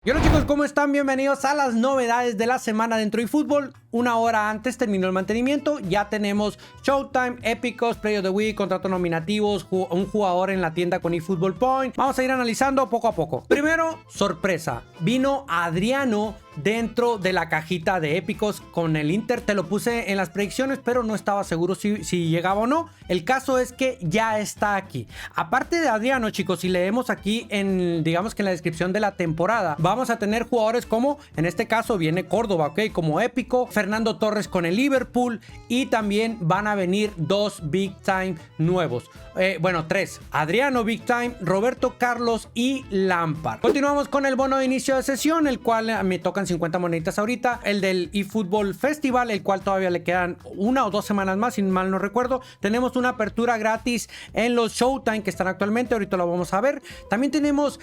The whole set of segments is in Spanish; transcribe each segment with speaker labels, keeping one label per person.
Speaker 1: Y hola chicos, ¿cómo están? Bienvenidos a las novedades de la semana dentro de eFootball. Una hora antes terminó el mantenimiento, ya tenemos Showtime, épicos, Play of the Week, contratos nominativos, un jugador en la tienda con eFootball Point. Vamos a ir analizando poco a poco. Primero, sorpresa, vino Adriano dentro de la cajita de épicos con el Inter. Te lo puse en las predicciones, pero no estaba seguro si llegaba o no. El caso es que ya está aquí. Aparte de Adriano, chicos, si leemos aquí digamos que en la descripción de la temporada, vamos a tener jugadores como, en este caso viene Córdoba, ok, como épico, Fernando Torres con el Liverpool, y también van a venir dos Big Time nuevos. Bueno, tres. Adriano Big Time, Roberto Carlos y Lampard. Continuamos con el bono de inicio de sesión, el cual me tocan 50 moneditas ahorita. El del eFootball Festival, el cual todavía le quedan 1 o 2 semanas más, si mal no recuerdo. Tenemos una apertura gratis en los Showtime que están actualmente, ahorita lo vamos a ver. También tenemos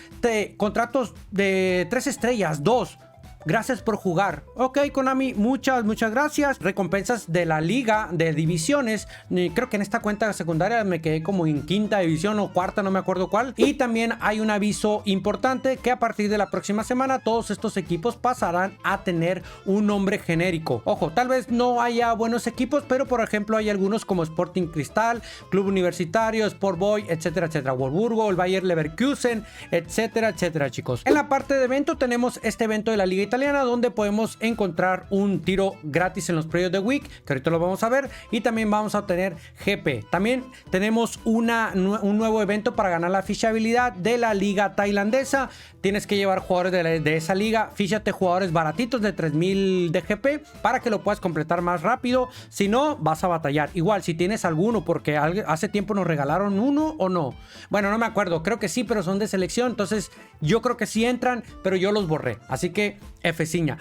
Speaker 1: contratos de 3 estrellas, 2. Gracias por jugar. Ok, Konami, muchas gracias. Recompensas de la liga de divisiones. Creo que en esta cuenta secundaria me quedé como en 5ª división o 4ª, no me acuerdo cuál. Y también hay un aviso importante que a partir de la próxima semana todos estos equipos pasarán a tener un nombre genérico. Ojo, tal vez no haya buenos equipos, pero por ejemplo hay algunos como Sporting Cristal, Club Universitario, Sport Boy, etcétera, etcétera. Wolfsburgo, el Bayer Leverkusen, etcétera, etcétera, chicos. En la parte de evento tenemos este evento de la Liga Italiana, donde podemos encontrar un tiro gratis en los Play of the Week, que ahorita lo vamos a ver, y también vamos a tener GP. También tenemos un nuevo evento para ganar la fichabilidad de la liga tailandesa. Tienes que llevar jugadores de esa liga. Fíjate jugadores baratitos de 3000 de GP para que lo puedas completar más rápido. Si no, vas a batallar. Igual, si tienes alguno, porque hace tiempo nos regalaron uno o no. Bueno, no me acuerdo. Creo que sí, pero son de selección. Entonces, yo creo que sí entran, pero yo los borré. Así que, Fciña.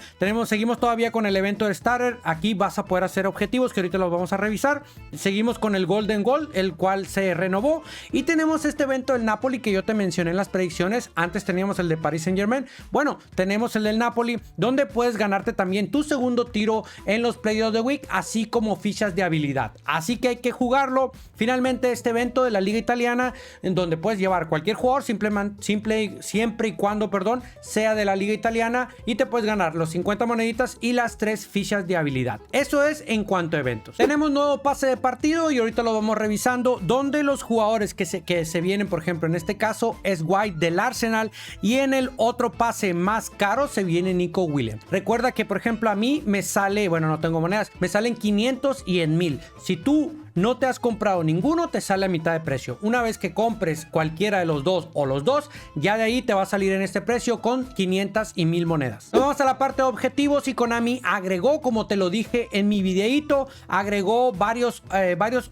Speaker 1: Seguimos todavía con el evento de Starter. Aquí vas a poder hacer objetivos que ahorita los vamos a revisar. Seguimos con el Golden Goal, el cual se renovó. Y tenemos este evento del Napoli que yo te mencioné en las predicciones. Antes teníamos el de Paris Saint-Germain. Bueno, tenemos el del Napoli, donde puedes ganarte también tu segundo tiro en los Play of the Week, así como fichas de habilidad. Así que hay que jugarlo. Finalmente, este evento de la Liga Italiana, en donde puedes llevar cualquier jugador, siempre y cuando, sea de la Liga Italiana, y te puedes ganar los 50 moneditas y las 3 fichas de habilidad. Eso es en cuanto a eventos. Tenemos nuevo pase de partido y ahorita lo vamos revisando, donde los jugadores que se vienen, por ejemplo, en este caso es White del Arsenal, y en el otro pase más caro se viene Nico Williams. Recuerda que, por ejemplo, a mí me sale, bueno, no tengo monedas, me salen 500 y en 1000. Si tú no te has comprado ninguno, te sale a mitad de precio. Una vez que compres cualquiera de los dos o los dos, ya de ahí te va a salir en este precio con 500 y 1000 monedas. Nos vamos a la parte de objetivos y Konami agregó, como te lo dije en mi videito, agregó varios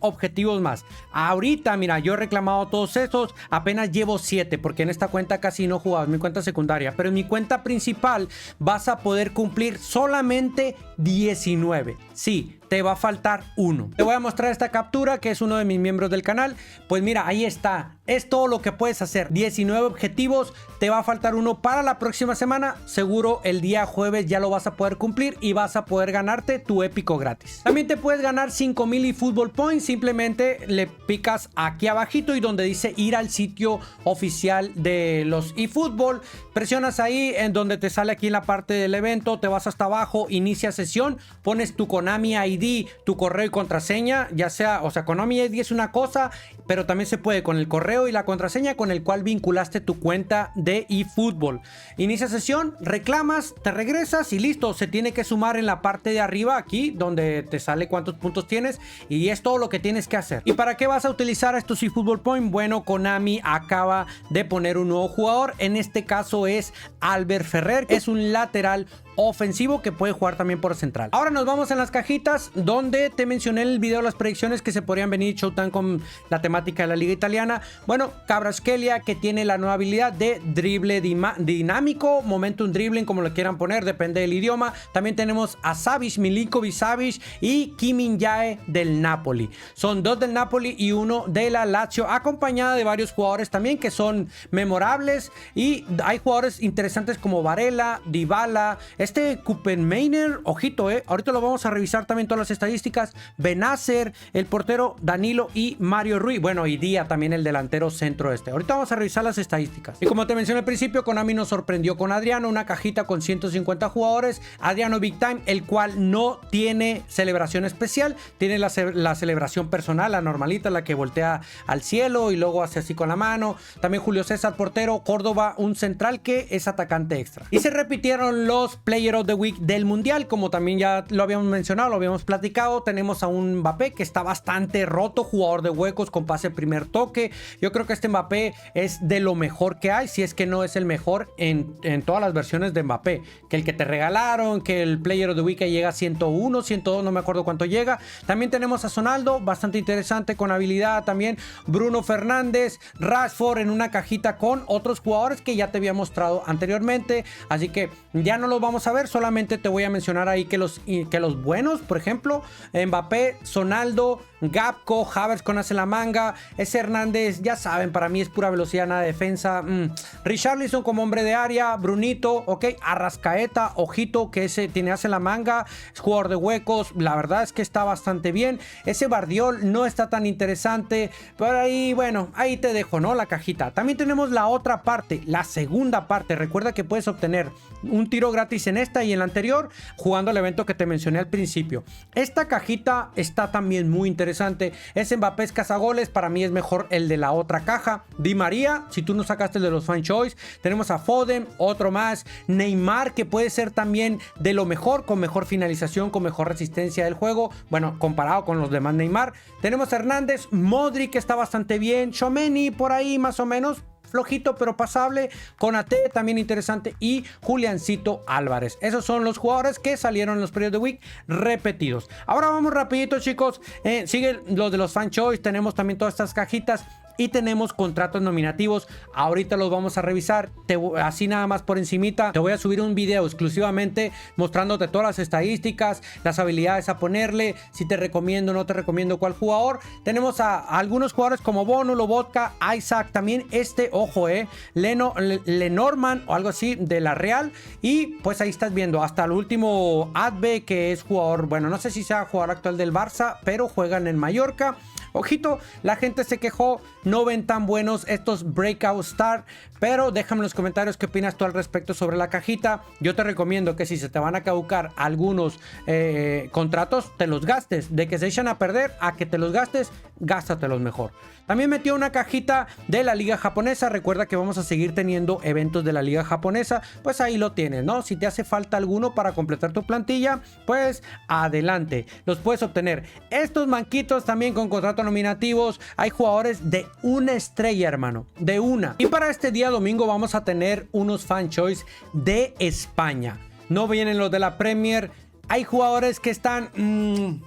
Speaker 1: objetivos más. Ahorita, mira, yo he reclamado todos estos, apenas llevo 7 porque en esta cuenta casi no jugaba, en mi cuenta secundaria, pero en mi cuenta principal vas a poder cumplir solamente 19. Sí, te va a faltar uno. Te voy a mostrar esta captura que es uno de mis miembros del canal. Pues mira, ahí está. Es todo lo que puedes hacer. 19 objetivos. Te va a faltar uno para la próxima semana. Seguro el día jueves ya lo vas a poder cumplir y vas a poder ganarte tu épico gratis. También te puedes ganar 5000 eFootball Points. Simplemente le picas aquí abajito y donde dice ir al sitio oficial de los eFootball. Presionas ahí en donde te sale aquí en la parte del evento. Te vas hasta abajo, inicia sesión. Pones tu Konami ID, tu correo y contraseña. Ya sea, o sea, Konami ID es una cosa, pero también se puede con el correo y la contraseña con el cual vinculaste tu cuenta de eFootball. Inicia sesión, reclamas, te regresas y listo. Se tiene que sumar en la parte de arriba aquí donde te sale cuántos puntos tienes y es todo lo que tienes que hacer. ¿Y para qué vas a utilizar estos eFootball Point? Bueno, Konami acaba de poner un nuevo jugador. En este caso es Albert Ferrer, que es un lateral ofensivo que puede jugar también por central. Ahora nos vamos en las cajitas donde te mencioné en el video las predicciones que se podrían venir Showtime con la temática de la Liga Italiana. Bueno, Kvaratskhelia, que tiene la nueva habilidad de drible dinámico, momentum dribbling, como lo quieran poner, depende del idioma. También tenemos a Savic, Milinkovic Savic y Kim Min-jae del Napoli. Son 2 del Napoli y 1 de la Lazio, acompañada de varios jugadores también que son memorables, y hay jugadores interesantes como Varela, Dybala, Este Kuppenmeiner, ojito, ahorita lo vamos a revisar también todas las estadísticas. Benacer, el portero Danilo y Mario Rui. Bueno, y Díaz también el delantero centro este. Ahorita vamos a revisar las estadísticas. Y como te mencioné al principio, Konami nos sorprendió con Adriano, una cajita con 150 jugadores. Adriano Big Time, el cual no tiene celebración especial, tiene la celebración personal, la normalita, la que voltea al cielo y luego hace así con la mano. También Julio César, portero, Córdoba, un central que es atacante extra. Y se repitieron los Player of the Week del Mundial, como también ya lo habíamos mencionado, lo habíamos platicado. Tenemos a un Mbappé que está bastante roto, jugador de huecos con pase primer toque. Yo creo que este Mbappé es de lo mejor que hay, si es que no es el mejor en todas las versiones de Mbappé. Que el que te regalaron, que el Player of the Week que llega a 101, 102, no me acuerdo cuánto llega. También tenemos a Sonaldo, bastante interesante, con habilidad también. Bruno Fernández, Rashford en una cajita con otros jugadores que ya te había mostrado anteriormente. Así que ya no los vamos a ver, solamente te voy a mencionar ahí que los buenos, por ejemplo, Mbappé, Sonaldo, Gapco, Havertz con hace la manga, ese Hernández, ya saben, para mí es pura velocidad, nada de defensa. Richarlison como hombre de área, Brunito, ok, Arrascaeta, ojito, que ese tiene hace la manga, es jugador de huecos, la verdad es que está bastante bien. Ese Bardiol no está tan interesante, pero ahí, bueno, ahí te dejo, ¿no? La cajita. También tenemos la otra parte, la segunda parte. Recuerda que puedes obtener un tiro gratis en esta y en la anterior, jugando el evento que te mencioné al principio. Esta cajita está también muy interesante. Es Mbappé cazagoles, para mí es mejor el de la otra caja. Di María, si tú no sacaste el de los Fan Choice. Tenemos a Foden, otro más. Neymar, que puede ser también de lo mejor, con mejor finalización, con mejor resistencia del juego. Bueno, comparado con los demás Neymar. Tenemos a Hernández, Modric, que está bastante bien. Tchouaméni, por ahí más o menos. Flojito pero pasable, Konaté también interesante y Juliancito Álvarez. Esos son los jugadores que salieron en los periodos de week repetidos. Ahora vamos rapidito, chicos. Siguen los de los Fan Choice, tenemos también todas estas cajitas. Y tenemos contratos nominativos. Ahorita los vamos a revisar. Así nada más por encimita. Te voy a subir un video exclusivamente mostrándote todas las estadísticas, las habilidades a ponerle, si te recomiendo o no te recomiendo cuál jugador. Tenemos a algunos jugadores como Bono, Lobotka, Isaac. También ojo, Lenormand o algo así de la Real. Y pues ahí estás viendo hasta el último Adbe, que es jugador, bueno, no sé si sea jugador actual del Barça, pero juegan en Mallorca. Ojito, la gente se quejó, no ven tan buenos estos Breakout Star, pero déjame en los comentarios qué opinas tú al respecto sobre la cajita. Yo te recomiendo que si se te van a caducar algunos contratos, te los gastes. De que se echan a perder a que te los gastes, gástatelos mejor. También metió una cajita de la liga japonesa. Recuerda que vamos a seguir teniendo eventos de la liga japonesa. Pues ahí lo tienes, ¿no? Si te hace falta alguno para completar tu plantilla, pues adelante. Los puedes obtener. Estos manquitos también con contratos nominativos. Hay jugadores de una estrella, hermano. De una. Y para este día domingo vamos a tener unos Fan Choice de España. No vienen los de la Premier. Hay jugadores que están...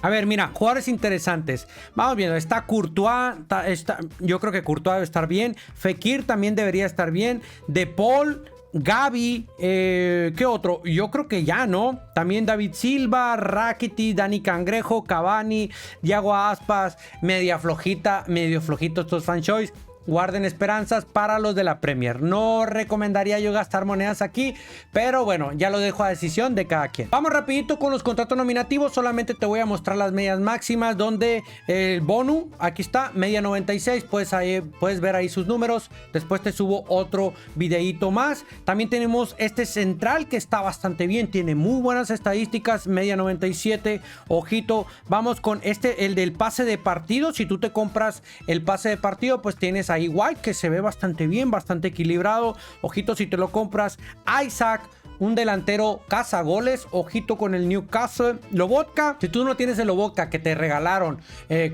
Speaker 1: A ver, mira, jugadores interesantes. Vamos viendo, está Courtois, yo creo que Courtois debe estar bien. Fekir también debería estar bien. De Paul, Gavi, ¿qué otro? Yo creo que ya, ¿no? También David Silva, Rakitic, Dani Cangrejo, Cavani, Thiago Aspas, medio flojito estos Fan Choice. Guarden esperanzas para los de la Premier. No recomendaría yo gastar monedas aquí, pero bueno, ya lo dejo a decisión de cada quien. Vamos rapidito con los contratos nominativos. Solamente te voy a mostrar las medias máximas, donde el Bonu, aquí está, media 96. Puedes ver ahí sus números. Después te subo otro videíto más. También tenemos este central que está bastante bien, tiene muy buenas estadísticas, media 97. Ojito, vamos con el del pase de partido. Si tú te compras el pase de partido, pues tienes ahí White, que se ve bastante bien, bastante equilibrado. Ojito si te lo compras. Isaac, un delantero cazagoles. Ojito con el Newcastle. Lobotka, si tú no tienes el Lobotka que te regalaron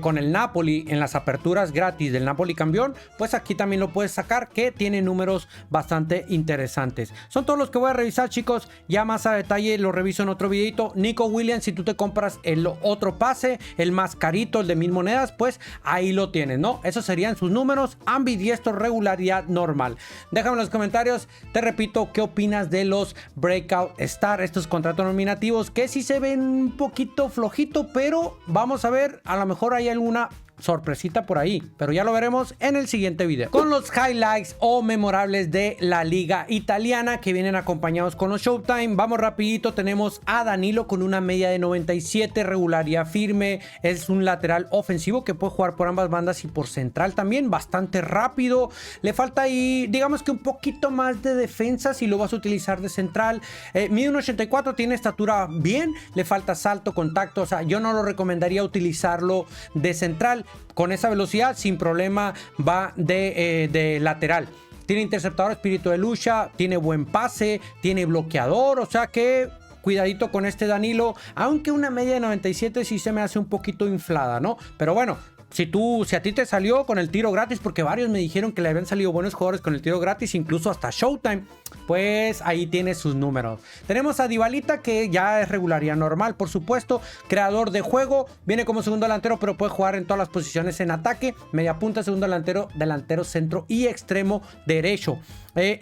Speaker 1: con el Napoli en las aperturas gratis del Napoli campeón, pues aquí también lo puedes sacar, que tiene números bastante interesantes. Son todos los que voy a revisar, chicos. Ya más a detalle lo reviso en otro videito. Nico Williams, si tú te compras el otro pase, el más carito, el de 1000 monedas, pues ahí lo tienes, ¿no? Esos serían sus números. Ambidiestro, regularidad normal. Déjame en los comentarios, te repito, qué opinas de los Breakout Star, estos contratos nominativos que sí se ven un poquito flojito, pero vamos a ver, a lo mejor hay alguna sorpresita por ahí, pero ya lo veremos en el siguiente video. Con los highlights o memorables de la liga italiana que vienen acompañados con los Showtime, vamos rapidito. Tenemos a Danilo con una media de 97, regularidad firme, es un lateral ofensivo que puede jugar por ambas bandas y por central también, bastante rápido. Le falta ahí, digamos que un poquito más de defensa si lo vas a utilizar de central. Mide 1.84, tiene estatura bien, le falta salto, contacto, o sea, yo no lo recomendaría utilizarlo de central. Con esa velocidad, sin problema, va de lateral. Tiene interceptador, espíritu de lucha, tiene buen pase, tiene bloqueador, o sea que cuidadito con este Danilo, aunque una media de 97 sí se me hace un poquito inflada, ¿no? Pero bueno, si a ti te salió con el tiro gratis, porque varios me dijeron que le habían salido buenos jugadores con el tiro gratis, incluso hasta Showtime, pues ahí tiene sus números. Tenemos a Dybalita, que ya es regularidad normal, por supuesto, creador de juego, viene como segundo delantero, pero puede jugar en todas las posiciones en ataque, media punta, segundo delantero, delantero centro y extremo derecho.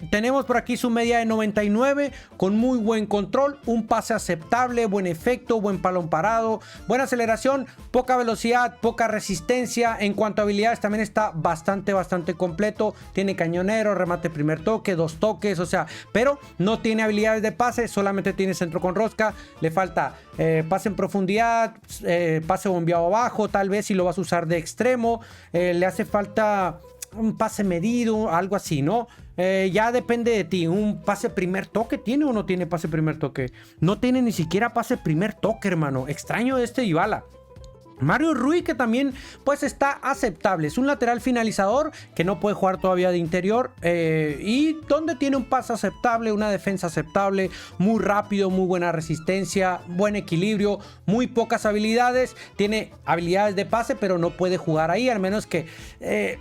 Speaker 1: Tenemos por aquí su media de 99 con muy buen control, un pase aceptable, buen efecto, buen balón parado, buena aceleración, poca velocidad, poca resistencia. En cuanto a habilidades también está bastante completo, tiene cañonero, remate primer toque, 2 toques, o sea, pero no tiene habilidades de pase, solamente tiene centro con rosca. Le falta pase en profundidad, pase bombeado abajo, tal vez si lo vas a usar de extremo. Le hace falta un pase medido, algo así, ¿no? Ya depende de ti. Un pase primer toque, ¿tiene o no tiene pase primer toque? No tiene ni siquiera pase primer toque, hermano. Extraño de este Dybala. Mario Rui, que también pues está aceptable, es un lateral finalizador que no puede jugar todavía de interior, y donde tiene un pase aceptable, una defensa aceptable, muy rápido, muy buena resistencia, buen equilibrio, muy pocas habilidades, tiene habilidades de pase pero no puede jugar ahí, al menos que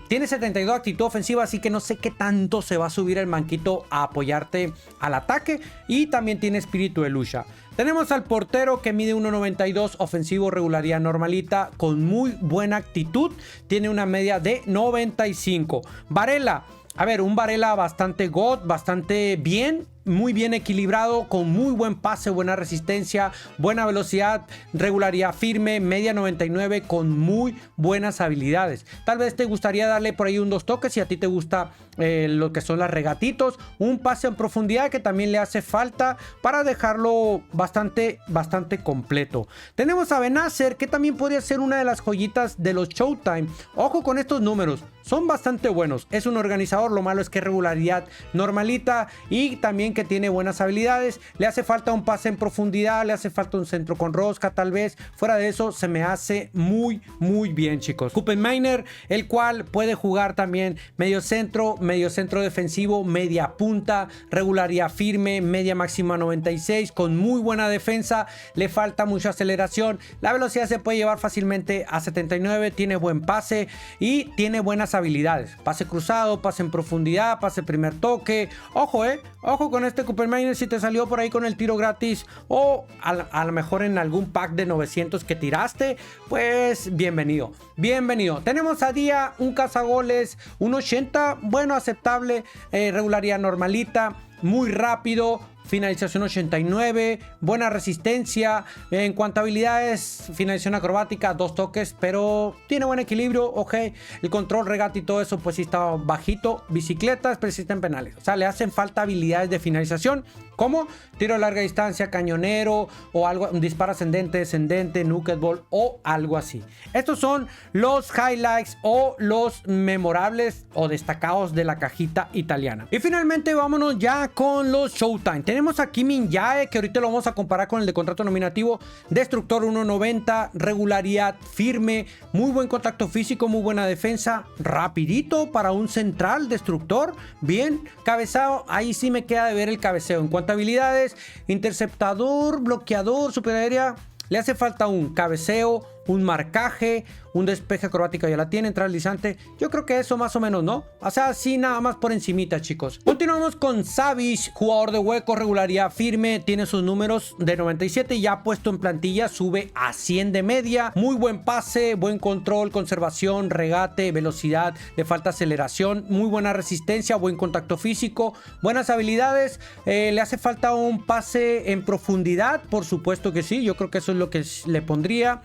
Speaker 1: tiene 72 actitud ofensiva, así que no sé qué tanto se va a subir el manquito a apoyarte al ataque, y también tiene espíritu de lucha. Tenemos al portero que mide 1.92, ofensivo, regularidad normalita, con muy buena actitud. Tiene una media de 95. Varela, a ver, un Varela bastante bastante bien. Muy bien equilibrado, con muy buen pase, buena resistencia, buena velocidad, regularidad firme, media 99 con muy buenas habilidades. Tal vez te gustaría darle por ahí un 2 toques si a ti te gusta lo que son las regatitos, un pase en profundidad que también le hace falta para dejarlo bastante completo. Tenemos a Benacer, que también podría ser una de las joyitas de los Showtime. Ojo con estos números, son bastante buenos. Es un organizador, lo malo es que regularidad normalita y también que tiene buenas habilidades. Le hace falta un pase en profundidad, le hace falta un centro con rosca tal vez. Fuera de eso se me hace muy bien, chicos. Koopmeiners, el cual puede jugar también medio centro defensivo, media punta, regularidad firme, media máxima 96 con muy buena defensa. Le falta mucha aceleración, la velocidad se puede llevar fácilmente a 79, tiene buen pase y tiene buenas habilidades, pase cruzado, pase en profundidad, pase primer toque. Ojo con este Koopmeiners, si te salió por ahí con el tiro gratis o a lo mejor en algún pack de 900 que tiraste, pues bienvenido. Tenemos a Día, un cazagoles, un 80, bueno, aceptable, regularidad normalita, muy rápido, finalización 89, buena resistencia. En cuanto a habilidades, finalización acrobática, 2 toques, pero tiene buen equilibrio, ok. El control, regate y todo eso, pues sí está bajito. Bicicleta, especialista en penales. O sea, le hacen falta habilidades de finalización, como tiro a larga distancia, cañonero, o algo, un disparo ascendente, descendente, knuckleball o algo así. Estos son los highlights o los memorables o destacados de la cajita italiana. Y finalmente vámonos ya con los Showtime. Tenemos a Kim Min-jae, que ahorita lo vamos a comparar con el de contrato nominativo. Destructor 1.90, regularidad firme, muy buen contacto físico, muy buena defensa, rapidito para un central destructor, bien. Cabezado, ahí sí me queda de ver el cabeceo. En cuanto a habilidades, interceptador, bloqueador, superaérea, le hace falta un cabeceo, un marcaje, un despeje acrobático ya la tiene, entrada deslizante. Yo creo que eso más o menos, ¿no? O sea, así nada más por encimita, chicos. Continuamos con Savic, jugador de hueco, regularidad firme, tiene sus números de 97, ya puesto en plantilla, sube a 100 de media. Muy buen pase, buen control, conservación, regate, velocidad, le falta aceleración, muy buena resistencia, buen contacto físico, buenas habilidades. Le hace falta un pase en profundidad, por supuesto que sí, yo creo que eso es lo que le pondría.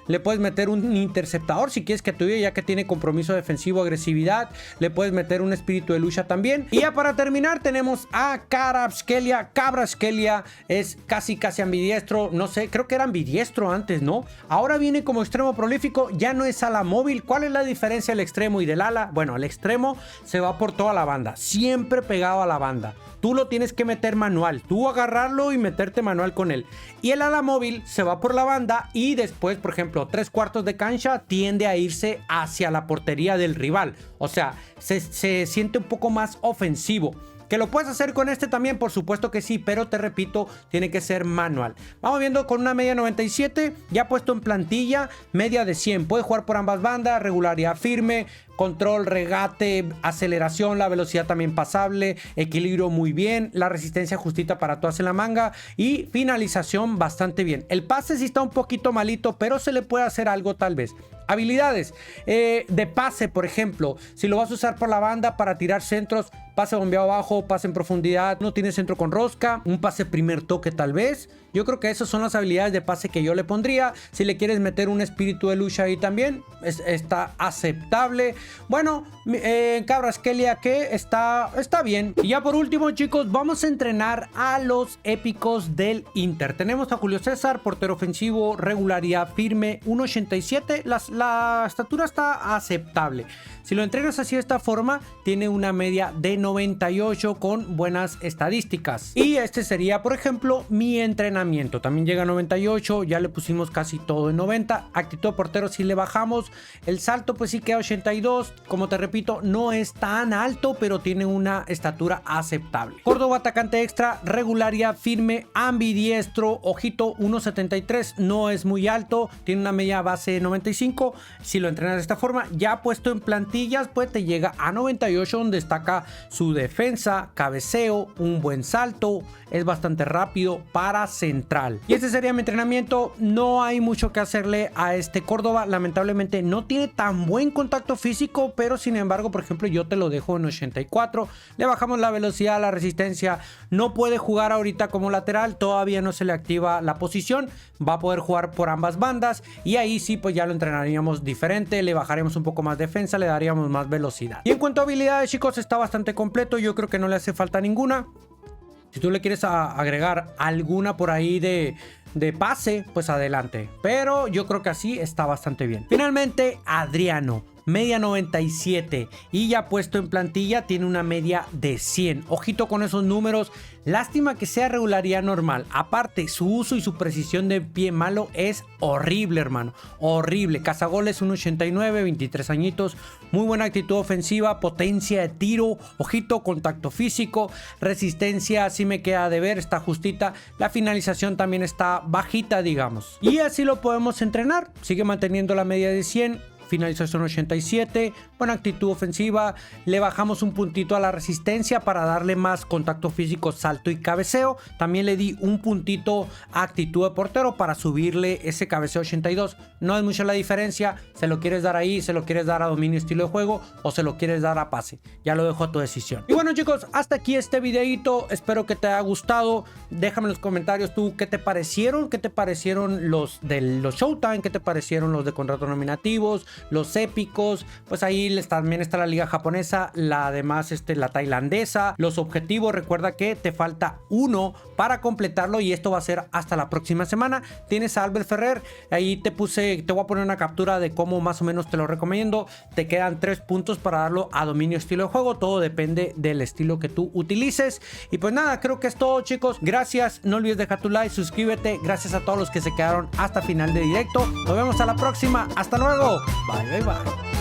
Speaker 1: le puedes meter un interceptador si quieres que tuyo, ya que tiene compromiso defensivo, agresividad, le puedes meter un espíritu de lucha también. Y ya para terminar tenemos a Kvaratskhelia. Kvaratskhelia es casi ambidiestro, no sé, creo que era ambidiestro antes, ¿no? Ahora viene como extremo prolífico, ya no es ala móvil. ¿Cuál es la diferencia del extremo y del ala? Bueno, el extremo se va por toda la banda, siempre pegado a la banda. Tú lo tienes que meter manual, tú agarrarlo y meterte manual con él. Y el ala móvil se va por la banda y después, por ejemplo, 3/4 de cancha tiende a irse hacia la portería del rival. O sea, se siente un poco más ofensivo. ¿Que lo puedes hacer con este también? Por supuesto que sí, pero te repito, tiene que ser manual. Vamos viendo con una media 97, ya puesto en plantilla, media de 100. Puede jugar por ambas bandas, regularidad firme, control, regate, aceleración, la velocidad también pasable, equilibrio muy bien, la resistencia justita para todas en la manga y finalización bastante bien. El pase sí está un poquito malito, pero se le puede hacer algo tal vez. Habilidades de pase, por ejemplo, si lo vas a usar por la banda para tirar centros, pase bombeado abajo, pase en profundidad, no tiene centro con rosca, un pase primer toque tal vez. Yo creo que esas son las habilidades de pase que yo le pondría. Si le quieres meter un espíritu de lucha ahí también, está aceptable. Bueno, Kvaratskhelia que está bien. Y ya por último, chicos, vamos a entrenar a los épicos del Inter. Tenemos a Julio César, portero ofensivo, regularidad firme, 1.87. La estatura está aceptable. Si lo entrenas así de esta forma, tiene una media de 98 con buenas estadísticas. Y este sería, por ejemplo, mi entrenamiento. También llega a 98, ya le pusimos casi todo en 90. Actitud de portero si le bajamos. El salto pues sí queda 82. Como te repito, no es tan alto, pero tiene una estatura aceptable. Córdoba, atacante extra, regularidad firme, ambidiestro, ojito 1.73. No es muy alto, tiene una media base de 95. Si lo entrenas de esta forma, ya puesto en plantilla, pues te llega a 98, donde destaca su defensa, cabeceo, un buen salto, es bastante rápido para central. Y este sería mi entrenamiento. No hay mucho que hacerle a este Córdoba, lamentablemente no tiene tan buen contacto físico, pero sin embargo, por ejemplo, yo te lo dejo en 84, le bajamos la velocidad, la resistencia. No puede jugar ahorita como lateral, todavía no se le activa la posición, va a poder jugar por ambas bandas y ahí sí pues ya lo entrenaríamos diferente, le bajaremos un poco más defensa, le daríamos más velocidad. Y en cuanto a habilidades, chicos, está bastante completo, yo creo que no le hace falta ninguna. Si tú le quieres agregar alguna por ahí de pase, pues adelante, pero yo creo que así está bastante bien. Finalmente, Adriano, media 97 y ya puesto en plantilla tiene una media de 100. Ojito con esos números. Lástima que sea regularidad normal. Aparte, su uso y su precisión de pie malo es horrible, hermano. Horrible. Cazagoles 1.89, 23 añitos. Muy buena actitud ofensiva, potencia de tiro. Ojito, contacto físico. Resistencia sí me queda de ver, está justita. La finalización también está bajita, digamos. Y así lo podemos entrenar. Sigue manteniendo la media de 100. Finalización 87, buena actitud ofensiva, le bajamos un puntito a la resistencia para darle más contacto físico, salto y cabeceo. También le di un puntito a actitud de portero para subirle ese cabeceo 82. No es mucha la diferencia, se lo quieres dar ahí, se lo quieres dar a dominio estilo de juego o se lo quieres dar a pase. Ya lo dejo a tu decisión. Y bueno, chicos, hasta aquí este videito, espero que te haya gustado. Déjame en los comentarios tú qué te parecieron, los de los Showtime, qué te parecieron los de contratos nominativos, los épicos. Pues ahí también está la liga japonesa, la además la tailandesa, los objetivos. Recuerda que te falta uno para completarlo y esto va a ser hasta la próxima semana. Tienes a Albert Ferrer, ahí te voy a poner una captura de cómo más o menos te lo recomiendo. Te quedan 3 puntos para darlo a dominio estilo de juego, todo depende del estilo que tú utilices. Y pues nada, creo que es todo, chicos. Gracias, no olvides dejar tu like, suscríbete. Gracias a todos los que se quedaron hasta final de directo. Nos vemos a la próxima, hasta luego. Bye, bye, bye.